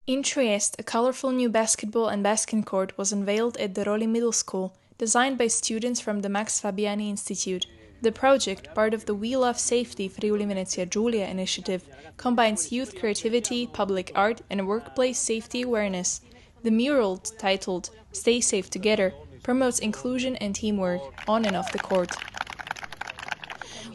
In Trieste, a colorful new basketball and baskin court was unveiled at the Roli Middle School, designed by students from the Max Fabiani Institute. The project, part of the We Love Safety Friuli Venezia Giulia initiative, combines youth creativity, public art, and workplace safety awareness. The mural, titled "Stay Safe Together," promotes inclusion and teamwork on and off the court.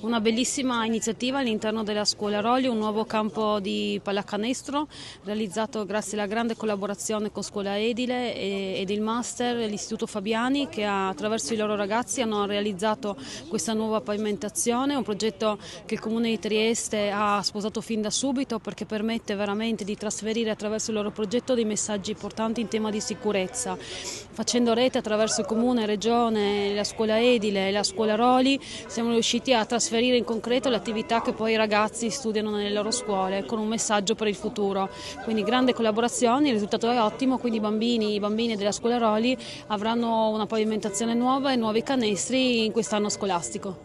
Una bellissima iniziativa all'interno della scuola Roli, un nuovo campo di pallacanestro realizzato grazie alla grande collaborazione con Scuola Edile ed il Master e l'Istituto Fabiani, che attraverso i loro ragazzi hanno realizzato questa nuova pavimentazione, un progetto che il Comune di Trieste ha sposato fin da subito perché permette veramente di trasferire attraverso il loro progetto dei messaggi importanti in tema di sicurezza. Facendo rete attraverso il Comune, Regione, la Scuola Edile e la Scuola Roli siamo riusciti a trasferire in concreto le attività che poi i ragazzi studiano nelle loro scuole con un messaggio per il futuro. Quindi grande collaborazione, il risultato è ottimo, quindi i bambini della scuola Roli avranno una pavimentazione nuova e nuovi canestri in quest'anno scolastico.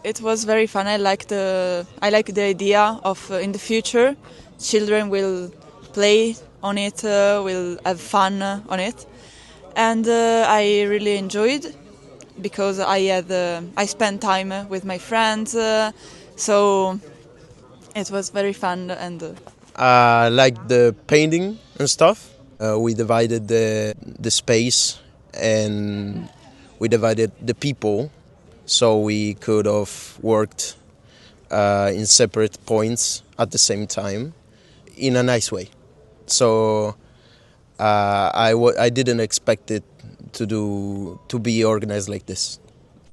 It was very fun. I like the idea of in the future children will play on it, will have fun on it, and I really enjoyed because I spent time with my friends, so it was very fun. And I like the painting and stuff. We divided the space and we divided the people, so we could have worked in separate points at the same time in a nice way. So I didn't expect it to be organized like this.